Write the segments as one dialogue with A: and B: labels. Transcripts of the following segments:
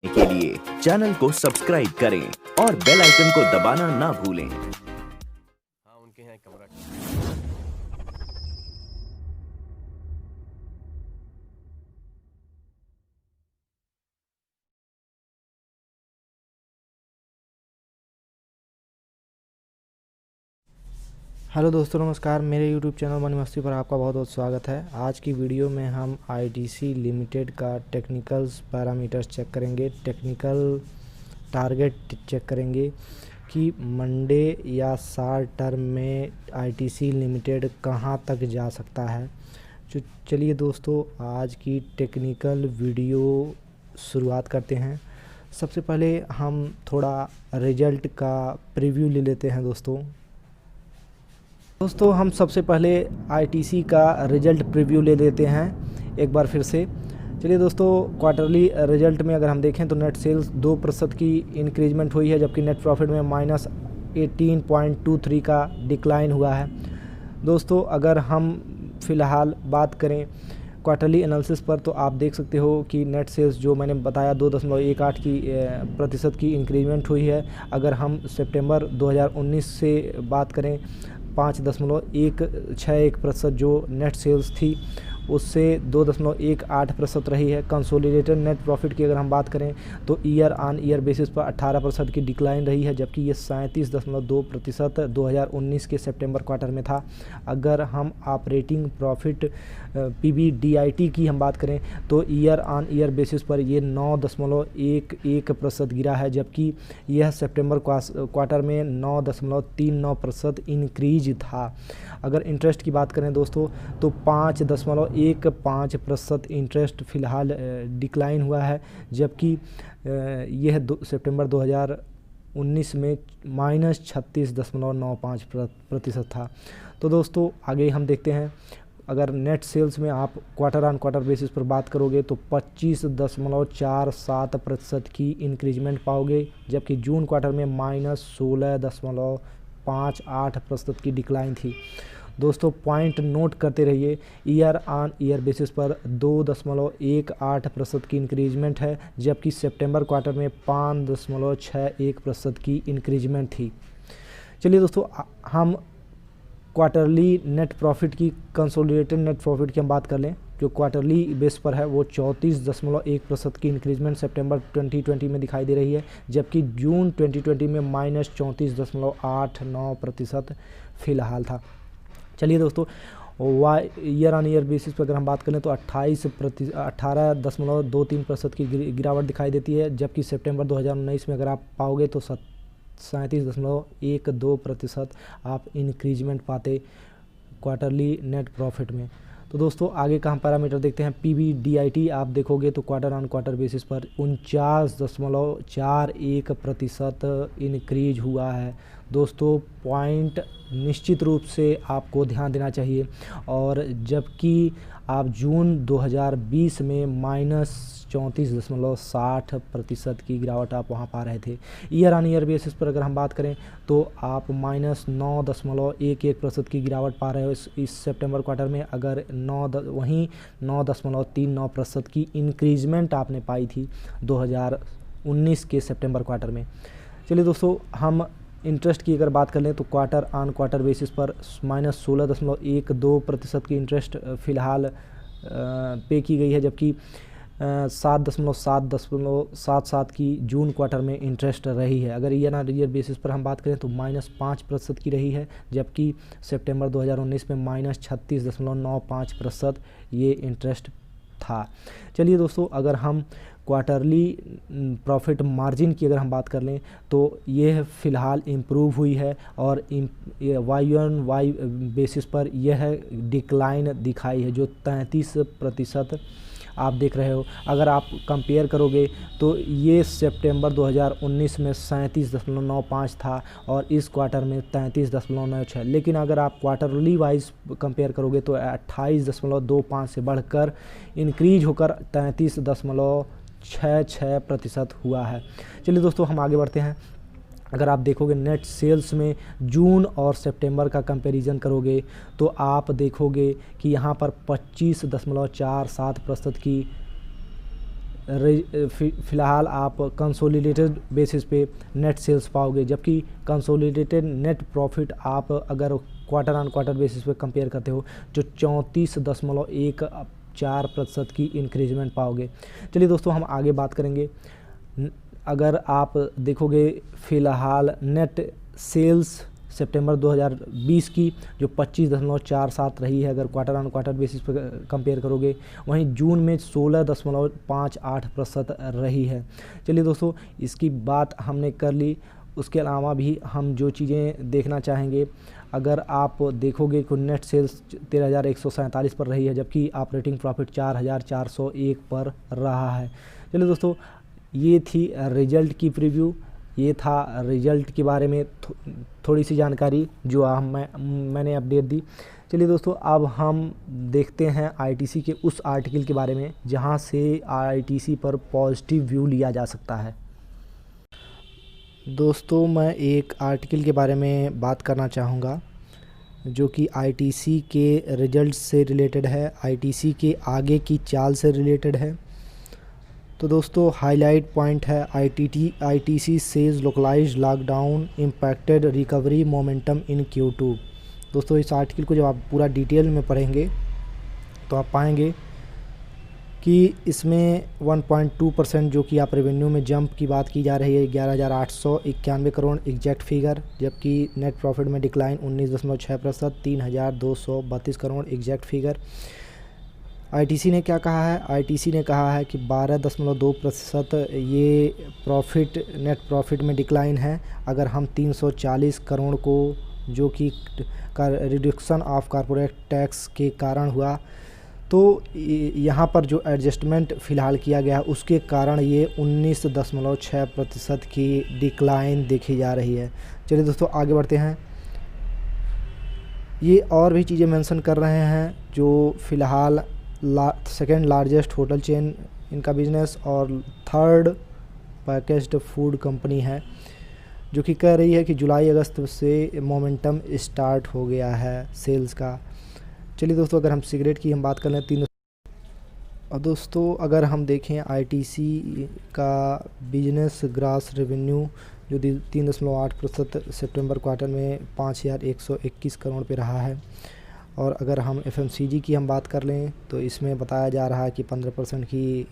A: के लिए चैनल को सब्सक्राइब करें और बेल आइकन को दबाना ना भूलें।
B: हाँ, उनके यहाँ एक कमरा।
C: हेलो दोस्तों, नमस्कार। मेरे YouTube चैनल मनी मस्ती पर आपका बहुत बहुत स्वागत है। आज की वीडियो में हम ITC लिमिटेड का टेक्निकल्स पैरामीटर्स चेक करेंगे, टेक्निकल टारगेट चेक करेंगे कि मंडे या शॉर्ट टर्म में ITC लिमिटेड कहां तक जा सकता है। तो चलिए दोस्तों, आज की टेक्निकल वीडियो शुरुआत करते हैं। सबसे पहले हम थोड़ा रिजल्ट का प्रीव्यू ले लेते हैं दोस्तों हम सबसे पहले ITC का रिज़ल्ट प्रीव्यू ले लेते हैं एक बार फिर से। चलिए दोस्तों, क्वार्टरली रिज़ल्ट में अगर हम देखें तो नेट सेल्स 2% की इंक्रीजमेंट हुई है, जबकि नेट प्रॉफिट में -18.23 का डिक्लाइन हुआ है। दोस्तों अगर हम फ़िलहाल बात करें क्वार्टरली एनालिसिस पर, तो आप देख सकते हो कि नेट सेल्स जो मैंने बताया 2.18 की प्रतिशत की इंक्रीजमेंट हुई है। अगर हम सितंबर 2019 से बात करें 5.161% जो नेट सेल्स थी उससे 2.18% रही है। कंसोलिडेटेड नेट प्रॉफिट की अगर हम बात करें तो ईयर ऑन ईयर बेसिस पर 18% की डिक्लाइन रही है, जबकि ये 37.2% 2019 के सितंबर क्वार्टर में था। अगर हम ऑपरेटिंग प्रॉफिट PBDIT की हम बात करें तो ईयर ऑन ईयर बेसिस पर ये 9.11% गिरा है, जबकि यह सितंबर क्वार्टर में 9.39% इंक्रीज था। अगर इंटरेस्ट की बात करें दोस्तों तो 5.15% इंटरेस्ट फ़िलहाल डिक्लाइन हुआ है, जबकि यह सितंबर 2019 में -36.95% था। तो दोस्तों आगे हम देखते हैं। अगर नेट सेल्स में आप क्वार्टर ऑन क्वार्टर बेसिस पर बात करोगे तो 25.47% की इंक्रीजमेंट पाओगे, जबकि जून क्वार्टर में -16.58% की डिक्लाइन थी। दोस्तों पॉइंट नोट करते रहिए, ईयर ऑन ईयर बेसिस पर 2.18% की इंक्रीजमेंट है, जबकि सितंबर क्वार्टर में 5.61% की इंक्रीजमेंट थी। चलिए दोस्तों, हम क्वार्टरली नेट प्रॉफिट की, कंसोलिडेटेड नेट प्रॉफिट की हम बात कर लें, जो क्वार्टरली बेस पर है वो 34.1% की इंक्रीजमेंट सितंबर 2020 में दिखाई दे रही है, जबकि जून 2020 में -34.89% फ़िलहाल था। चलिए दोस्तों, ईयर ऑन ईयर बेसिस पर अगर हम बात करें तो 18.23% की गिरावट दिखाई देती है, जबकि सितंबर 2019 में अगर आप पाओगे तो 37.12% आप इंक्रीजमेंट पाते क्वार्टरली नेट प्रॉफिट में। तो दोस्तों आगे का हम पैरामीटर देखते हैं। PBDIT आप देखोगे तो क्वार्टर ऑन क्वार्टर बेसिस पर 49.41% इंक्रीज हुआ है। दोस्तों पॉइंट निश्चित रूप से आपको ध्यान देना चाहिए, और जबकि आप जून 2020 में -34.60% की गिरावट आप वहाँ पा रहे थे। ईयर ऑन ईयर बेसिस पर अगर हम बात करें तो आप -9.11% की गिरावट पा रहे हो इस सितंबर क्वार्टर में। अगर वहीं 9.39% की इंक्रीजमेंट आपने पाई थी 2019 के सितंबर क्वार्टर में। चलिए दोस्तों, हम इंटरेस्ट की अगर बात कर लें तो क्वार्टर ऑन क्वार्टर बेसिस पर -16.12% की इंटरेस्ट फ़िलहाल पे की गई है, जबकि 7.77 की जून क्वार्टर में इंटरेस्ट रही है। अगर ईयर ऑन ईयर बेसिस पर हम बात करें तो -5% की रही है, जबकि सितंबर 2019 में -36.95% ये इंटरेस्ट था। चलिए दोस्तों, अगर हम क्वार्टरली प्रॉफिट मार्जिन की अगर हम बात कर लें तो यह फ़िलहाल इम्प्रूव हुई है, और YoY बेसिस पर यह डिक्लाइन दिखाई है, जो 33% आप देख रहे हो। अगर आप कंपेयर करोगे तो ये सितंबर 2019 में 37.95 था और इस क्वार्टर में 33.96। लेकिन अगर आप क्वार्टरली वाइज कंपेयर करोगे तो 28.25 से बढ़कर इंक्रीज होकर 33.66% हुआ है। चलिए दोस्तों, हम आगे बढ़ते हैं। अगर आप देखोगे नेट सेल्स में जून और सितंबर का कंपैरिजन करोगे तो आप देखोगे कि यहाँ पर 25.47% की फ़िलहाल आप कंसोलिडेटेड बेसिस पे नेट सेल्स पाओगे, जबकि कंसोलिडेटेड नेट प्रॉफिट आप अगर क्वार्टर ऑन क्वार्टर बेसिस पे कंपेयर करते हो जो 34.14% की इंक्रीजमेंट पाओगे। चलिए दोस्तों हम आगे बात करेंगे। अगर आप देखोगे फ़िलहाल नेट सेल्स सितंबर 2020 की जो 25.47 रही है अगर क्वार्टर ऑन क्वार्टर बेसिस पे कंपेयर करोगे, वहीं जून में 16.58% रही है। चलिए दोस्तों इसकी बात हमने कर ली। उसके अलावा भी हम जो चीज़ें देखना चाहेंगे, अगर आप देखोगे कि नेट सेल्स 13,147 पर रही है, जबकि ऑपरेटिंग प्रॉफिट 4,401 पर रहा है। चलिए दोस्तों ये थी रिजल्ट की प्रीव्यू, ये था रिजल्ट के बारे में थोड़ी सी जानकारी जो मैंने अपडेट दी। चलिए दोस्तों अब हम देखते हैं आईटीसी के उस आर्टिकल के बारे में जहां से आईटीसी पर पॉजिटिव व्यू लिया जा सकता है। दोस्तों मैं एक आर्टिकल के बारे में बात करना चाहूँगा जो कि आईटीसी के रिजल्ट से रिलेटेड है, आईटीसी के आगे की चाल से रिलेटेड है। तो दोस्तों हाईलाइट पॉइंट है ITC says localised lockdown impacted recovery momentum in Q2। दोस्तों इस आर्टिकल को जब आप पूरा डिटेल में पढ़ेंगे तो आप पाएंगे कि इसमें 1.2% जो कि आप रेवेन्यू में जंप की बात की जा रही है 11,891 करोड़ एग्जैक्ट फिगर, जबकि नेट प्रॉफिट में decline 19.6% 3,232 crore exact figure. ITC ने क्या कहा है? आईटीसी ने कहा है कि 12.2% ये नेट प्रॉफिट में डिक्लाइन है। अगर हम 340 करोड़ को जो कि रिडक्शन ऑफ कॉर्पोरेट टैक्स के कारण हुआ, तो यहाँ पर जो एडजस्टमेंट फ़िलहाल किया गया उसके कारण ये 19.6% की डिक्लाइन देखी जा रही है। चलिए दोस्तों आगे बढ़ते हैं। ये और भी चीज़ें मेंशन कर रहे हैं जो फ़िलहाल सेकेंड लार्जेस्ट होटल चेन इनका बिजनेस और थर्ड पैकेज्ड फूड कंपनी है, जो कि कह रही है कि जुलाई अगस्त से मोमेंटम स्टार्ट हो गया है सेल्स का। चलिए दोस्तों अगर हम सिगरेट की बात कर लें और दोस्तों अगर हम देखें आईटीसी का बिजनेस ग्रॉस रेवेन्यू जो 3.8% सितंबर क्वार्टर में 5,121 करोड़ पे रहा है। और अगर हम एफएमसीजी की बात कर लें तो इसमें बताया जा रहा है कि 15% की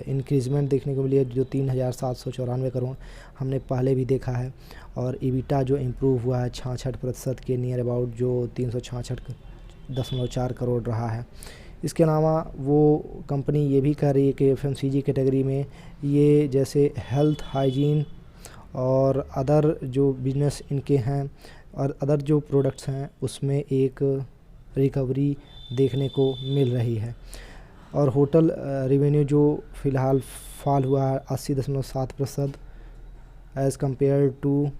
C: इंक्रीजमेंट देखने को मिली है जो 3,794 करोड़ हमने पहले भी देखा है। और ईबिटा जो इम्प्रूव हुआ है 66% के नियर अबाउट जो 366.4 करोड़ रहा है। इसके अलावा वो कंपनी ये भी कह रही है कि एफएमसीजी कैटेगरी में ये जैसे हेल्थ हाइजीन और अदर जो बिजनेस इनके हैं और अदर जो प्रोडक्ट्स हैं उसमें एक रिकवरी देखने को मिल रही है। और होटल रेवेन्यू जो फ़िलहाल फॉल हुआ है 80.7% एज़ कम्पेयर टू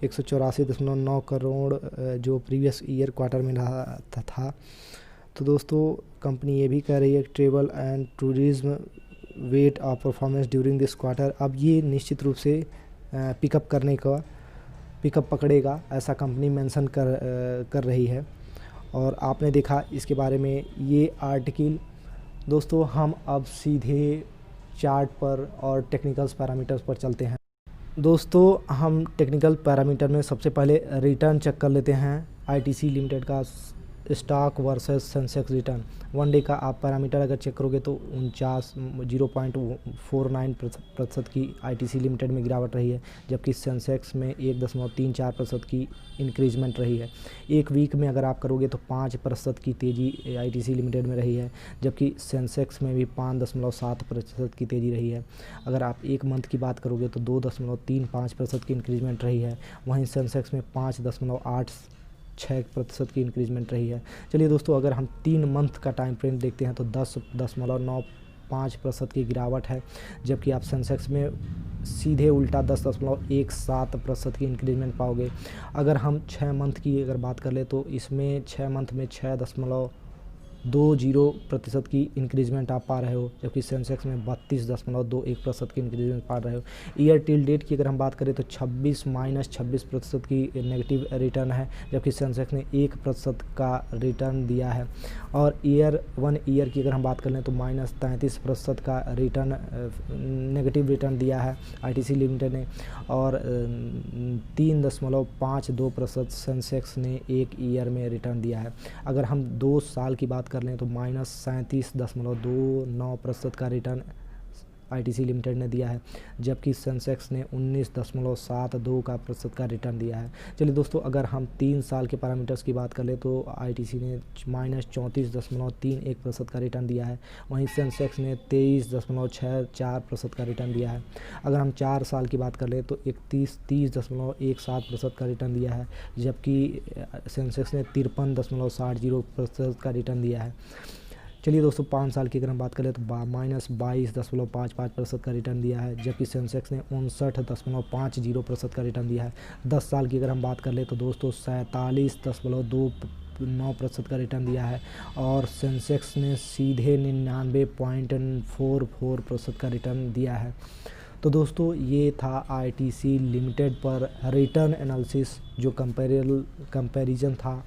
C: 184.9 करोड़ जो प्रीवियस ईयर क्वार्टर में रहा था। तो दोस्तों कंपनी ये भी कह रही है कि travel and tourism weight of performance during this quarter, अब ये निश्चित रूप से पिकअप पकड़ेगा ऐसा कंपनी मेंशन कर रही है। और आपने देखा इसके बारे में ये आर्टिकल। दोस्तों हम अब सीधे चार्ट पर और टेक्निकल्स पैरामीटर्स पर चलते हैं। दोस्तों हम टेक्निकल पैरामीटर में सबसे पहले रिटर्न चेक कर लेते हैं। आईटीसी लिमिटेड का stock versus Sensex return one day का आप पैरामीटर अगर चेक करोगे तो 0.49% की आईटीसी लिमिटेड में गिरावट रही है, जबकि सेंसेक्स में 1.34% की इंक्रीजमेंट रही है। एक वीक में अगर आप करोगे तो 5% की तेज़ी आईटीसी लिमिटेड में रही है, जबकि सेंसेक्स में भी 5.7% की तेज़ी रही है। अगर आप एक मंथ की बात करोगे तो 2.35% की इंक्रीजमेंट रही है, वहीं सेंसेक्स में 5.86% की इंक्रीजमेंट रही है। चलिए दोस्तों अगर हम 3 मंथ का टाइम फ्रेम देखते हैं तो 10.95% की गिरावट है, जबकि आप सेंसेक्स में सीधे उल्टा 10.17% की इंक्रीजमेंट पाओगे। अगर हम 6 मंथ की अगर बात कर ले तो इसमें 6 मंथ में 32.20% की इंक्रीजमेंट आप पा रहे हो, जबकि सेंसेक्स में 32.21% की इंक्रीजमेंट पा रहे हो। ईयर टिल डेट की अगर हम बात करें तो 26% की नेगेटिव रिटर्न है, जबकि सेंसेक्स ने 1% का रिटर्न दिया है। और ईयर 1 ईयर की अगर हम बात कर लें तो -33% का रिटर्न नेगेटिव रिटर्न दिया है आईटीसी लिमिटेड ने, और 3.52% सेंसेक्स ने 1 ईयर में रिटर्न दिया है। अगर हम 2 साल की बात कर लें तो -37.29% का रिटर्न आईटीसी लिमिटेड ने दिया है, जबकि सेंसेक्स ने 19.72% का रिटर्न दिया है। चलिए दोस्तों, अगर हम 3 साल के पैरामीटर्स की बात कर ले तो आईटीसी ने -34.31% का रिटर्न दिया है, वहीं सेंसेक्स ने 23.64% का रिटर्न दिया है। अगर हम 4 साल की बात कर ले तो 30.17% का रिटर्न दिया है, जबकि सेंसेक्स ने 53.60% का रिटर्न दिया है। चलिए दोस्तों, 5 साल की अगर हम बात करें तो -22.55% का रिटर्न दिया है, जबकि सेंसेक्स ने 59.50% का रिटर्न दिया है। 10 साल की अगर हम बात कर ले तो दोस्तों 47.29% का रिटर्न दिया है, और सेंसेक्स ने सीधे 99.44% का रिटर्न दिया है। तो दोस्तों, ये था आईटीसी लिमिटेड पर रिटर्न एनालिसिस, जो कंपैरिजन था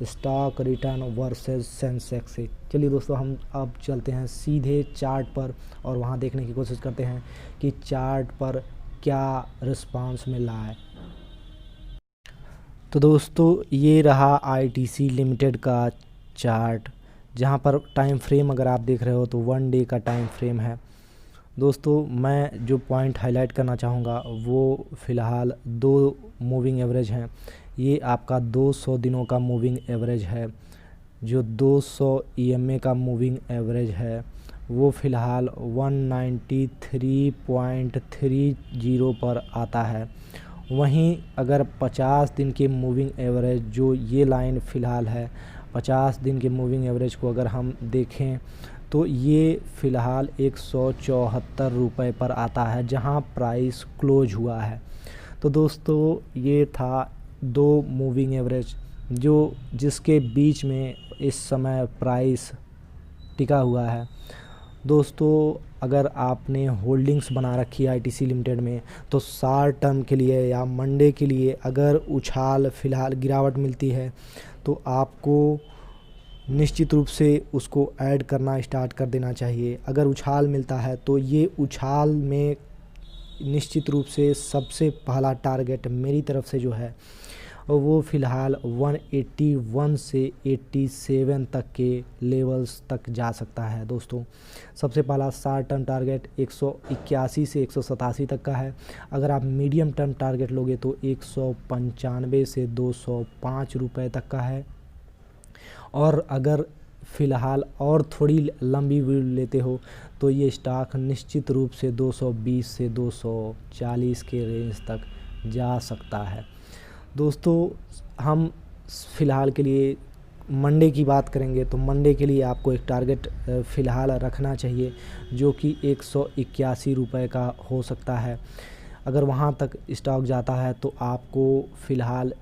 C: स्टॉक रिटर्न वर्सेस सेंसेक्स से। चलिए दोस्तों, हम अब चलते हैं सीधे चार्ट पर और वहाँ देखने की कोशिश करते हैं कि चार्ट पर क्या रिस्पांस मिला है। तो दोस्तों, ये रहा आईटीसी लिमिटेड का चार्ट, जहाँ पर टाइम फ्रेम अगर आप देख रहे हो तो 1 डे का टाइम फ्रेम है। दोस्तों, मैं जो पॉइंट हाईलाइट करना चाहूँगा वो फ़िलहाल 2 मूविंग एवरेज हैं। ये आपका 200 दिनों का मूविंग एवरेज है, जो 200 ईएमए का मूविंग एवरेज है वो फ़िलहाल 193.30 पर आता है। वहीं अगर 50 दिन के मूविंग एवरेज, जो ये लाइन फ़िलहाल है 50 दिन के मूविंग एवरेज को अगर हम देखें तो ये फ़िलहाल 174 रुपये पर आता है, जहां प्राइस क्लोज हुआ है। तो दोस्तों, ये था 2 मूविंग एवरेज जिसके बीच में इस समय प्राइस टिका हुआ है। दोस्तों, अगर आपने होल्डिंग्स बना रखी है आईटीसी लिमिटेड में तो शॉर्ट टर्म के लिए या मंडे के लिए अगर उछाल फ़िलहाल गिरावट मिलती है तो आपको निश्चित रूप से उसको ऐड करना स्टार्ट कर देना चाहिए। अगर उछाल मिलता है तो ये उछाल में निश्चित रूप से सबसे पहला टारगेट मेरी तरफ से जो है वो फ़िलहाल 181 से 87 तक के लेवल्स तक जा सकता है। दोस्तों, सबसे पहला शॉर्ट टर्म टारगेट 181 से 187 तक का है। अगर आप मीडियम टर्म टारगेट लोगे तो 195 से 205 रुपये तक का है। और अगर फ़िलहाल और थोड़ी लंबी व्यू लेते हो तो ये स्टॉक निश्चित रूप से 220 से 240 के रेंज तक जा सकता है। दोस्तों, हम फ़िलहाल के लिए मंडे की बात करेंगे तो मंडे के लिए आपको एक टारगेट फ़िलहाल रखना चाहिए, जो कि 181 रुपये का हो सकता है। अगर वहाँ तक स्टॉक जाता है तो आपको फ़िलहाल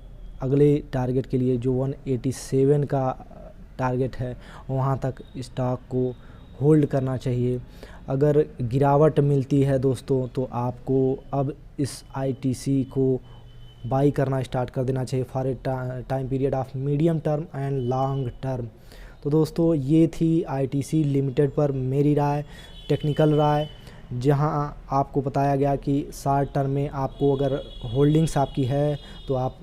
C: अगले टारगेट के लिए जो 187 का टारगेट है वहाँ तक स्टॉक को होल्ड करना चाहिए। अगर गिरावट मिलती है दोस्तों तो आपको अब इस आईटीसी को बाई करना स्टार्ट कर देना चाहिए for a time period of medium term and long term. तो दोस्तों, ये थी आईटीसी लिमिटेड पर मेरी राय, टेक्निकल राय, जहां आपको बताया गया कि शॉर्ट टर्म में आपको अगर होल्डिंग्स आपकी है तो आप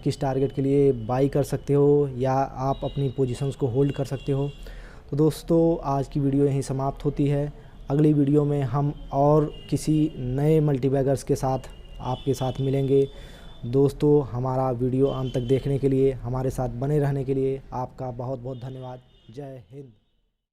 C: किस टारगेट के लिए बाई कर सकते हो या आप अपनी पोजीशंस को होल्ड कर सकते हो। तो दोस्तों, आज की वीडियो यहीं समाप्त होती है। अगली वीडियो में हम और किसी नए मल्टीबैगर्स के साथ आपके साथ मिलेंगे। दोस्तों, हमारा वीडियो अंत तक देखने के लिए, हमारे साथ बने रहने के लिए आपका बहुत बहुत धन्यवाद। जय हिंद।